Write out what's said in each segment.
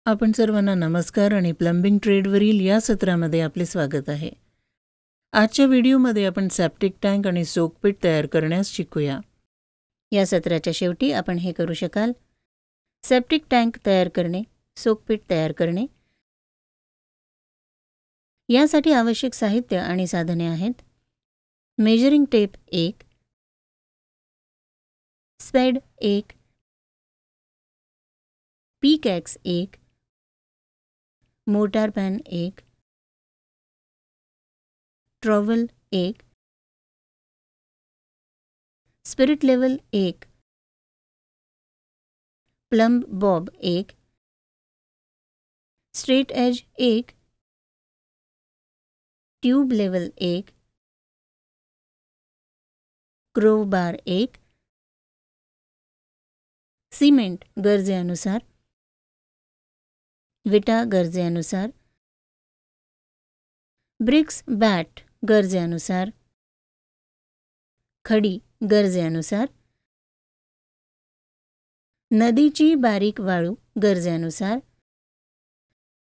आपण सर्वांना नमस्कार आणि प्लंबिंग ट्रेडवरील या सत्रामध्ये आपले स्वागत आहे. आजच्या व्हिडिओमध्ये आपण सेप्टिक टँक आणि सोकपिट तयार करण्यास शिकूया. या सत्राच्या शेवटी आपण हे करू शकाल: सेप्टिक टँक तयार करणे, सोकपिट तयार करणे. यासाठी आवश्यक साहित्य आणि साधने आहेत: measuring tape 1, spade 1, pickaxe 1, mortar pan 1, trowel 1, spirit level 1, plumb bob 1, straight edge 1, tube level 1, crowbar 1, cement गरजेनुसार, विटा गरजेनुसार, ब्रिक्स बॅट गरजेनुसार, खडी गरजेनुसार, नदीची बारीक वाळू गरजेनुसार,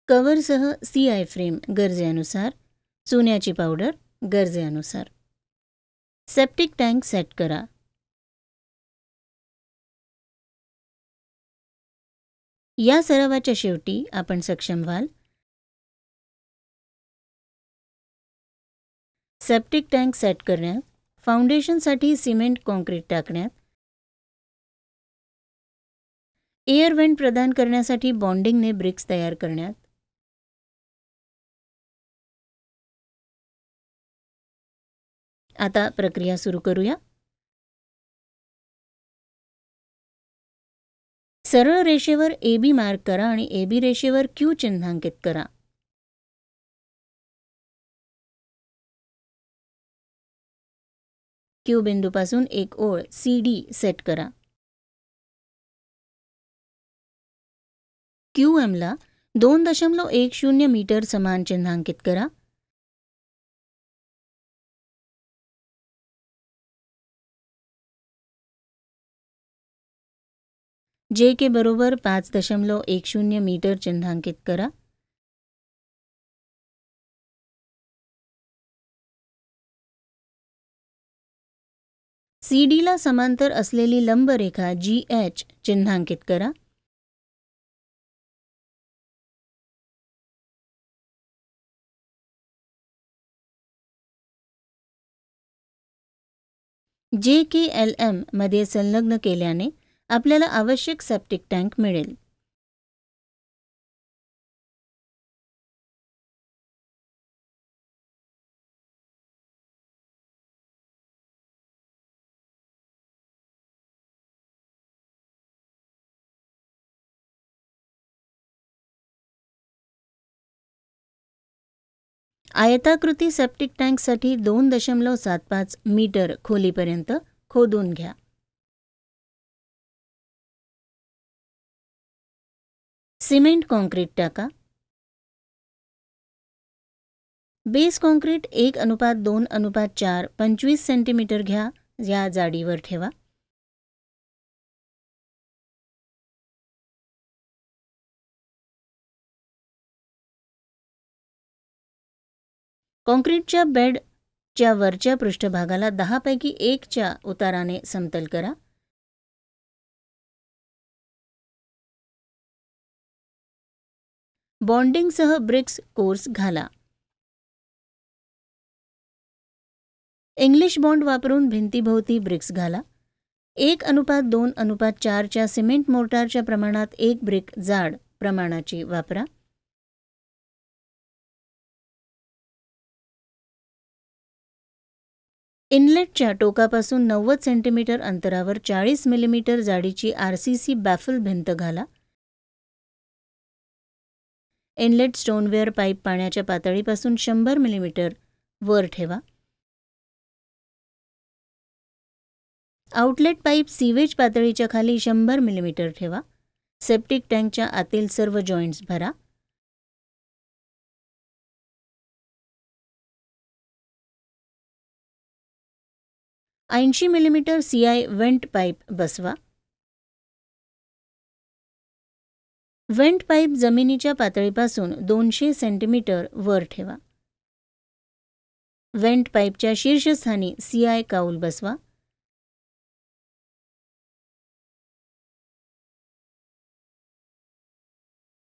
कव्हरसह CI फ्रेम गरजेनुसार, चुन्याची पावडर गरजेनुसार. सेप्टिक टँक सेट करा. या सरावाच्या शेवटी आपण सक्षम व्हाल: सेप्टिक टँक सेट करण्यात, फाउंडेशनसाठी सिमेंट कॉन्क्रीट टाकण्यात, एअर वेंट प्रदान करण्यासाठी बॉन्डिंगने ब्रिक्स तयार करण्यात. आता प्रक्रिया सुरू करूया. सरळ रेषेवर AB मार्क करा आणि AB रेषेवर Q चिन्हांकित करा. Q बिंदूपासून एक ओळ CD सेट करा. QM ला 2.10 मीटर समान चिन्हांकित करा. JK बरोबर 5.10 मीटर चिन्हांकित करा. CD ला समांतर असलेली लंब रेखा GH चिन्हांकित करा. JKLM मध्ये संलग्न केल्याने आपल्याला आवश्यक सेप्टिक टँक मिळेल. आयताकृती सेप्टिक टँकसाठी 2.75 मीटर खोलीपर्यंत खोदून घ्या. सिमेंट कॉन्क्रीट टाका. बेस कॉन्क्रीट 1:2:4 25 सेंटीमीटर घ्या. या जाडीवर ठेवा. कॉन्क्रीटच्या बेडच्या वरच्या पृष्ठभागाला 10 पैकी 1च्या उताराने समतल करा. बॉन्डिंगसह ब्रिक्स कोर्स घाला. इंग्लिश बॉन्ड वापरून भिंतीभोवती ब्रिक्स घाला. 1:2:4च्या सिमेंट मोर्टारच्या प्रमाणात 1 ब्रिक जाड प्रमाणाची वापरा. इनलेटच्या टोकापासून 90 सेंटीमीटर अंतरावर 40 मिलीमीटर जाडीची RCC बॅफल भिंत घाला. इनलेट स्टोनवेअर पाईप पाण्याच्या पातळीपासून 100 मिलीमीटर वर ठेवा. आउटलेट पाईप सीवेज पातळीच्या खाली 100 मिलीमीटर ठेवा. सेप्टिक टँकच्या आतील सर्व जॉईंट्स भरा. – 80 मिलीमीटर CI वेंट पाईप बसवा. व्हेंट पाईप जमिनीच्या पातळीपासून 200 सेंटीमीटर वर ठेवा. व्हेंट पाईपच्या शीर्षस्थानी CI काऊल बसवा.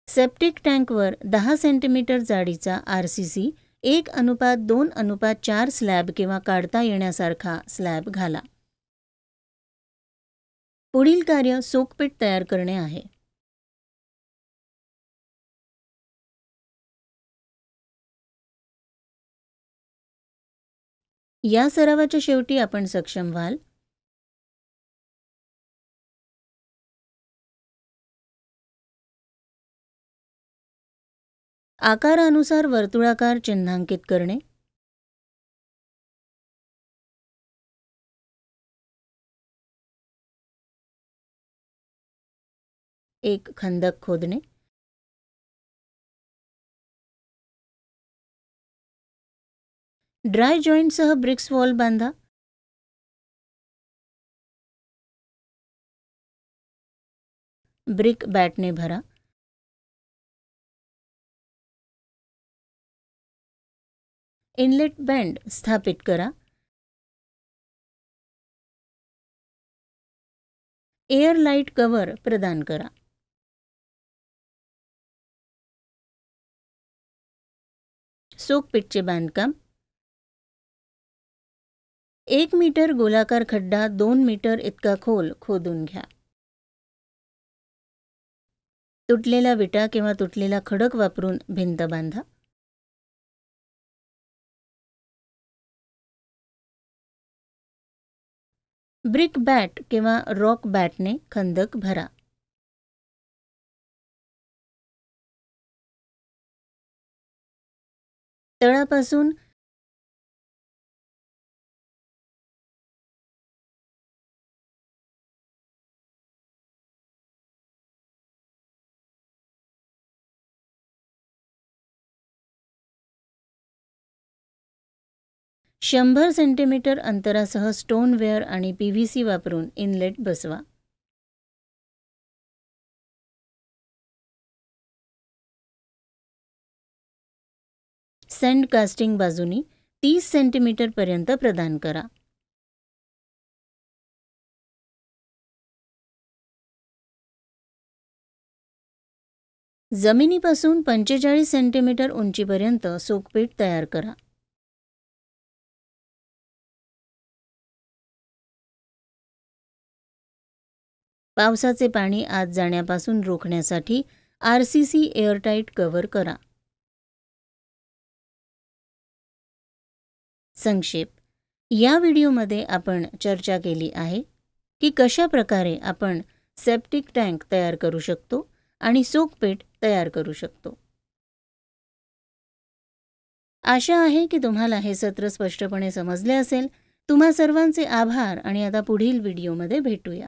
सेप्टिक टँकवर 10 सेंटीमीटर जाडीचा RCC 1:2:4 स्लॅब किंवा काढता येण्यासारखा स्लॅब घाला. पुढील कार्य सोकपीट तयार करणे आहे. या सरावाच्या शेवटी आपण सक्षम व्हाल आकारानुसार वर्तुळाकार चिन्हांकित करणे, एक खंदक खोदणे, ड्राय जॉईंटसह ब्रिक्स वॉल बांधा, ब्रिक बॅटने भरा, इनलेट बेंड स्थापित करा, एअर लाईट कव्हर प्रदान करा. सोकपीटचे बांधकाम. 1 मीटर गोलाकार खड्डा 2 मीटर इतका खोल खोदून घ्या. तुटलेल्या विटा किंवा तुटलेला खडक वापरून भिंत बांधा. ब्रिक बॅट किंवा रॉक बॅटने खंदक भरा. तळापासून शंभर सेंटीमीटर अंतरासह स्टोनवेअर आणि PVC वापरून इनलेट बसवा. सँड कास्टिंग बाजूनी 30 सेंटीमीटर पर्यंत प्रदान करा. जमिनीपासून 45 सेंटीमीटर उंचीपर्यंत सोकपीट तयार करा. पावसाचे पाणी आत जाण्यापासून रोखण्यासाठी RCC एअरटाईट कव्हर करा. संक्षेप. या व्हिडिओमध्ये आपण चर्चा केली आहे की कशा प्रकारे आपण सेप्टिक टँक तयार करू शकतो आणि सोकपीट तयार करू शकतो. आशा आहे की तुम्हाला हे सत्र स्पष्टपणे समजले असेल. तुम्हा सर्वांचे आभार आणि आता पुढील व्हिडिओमध्ये भेटूया.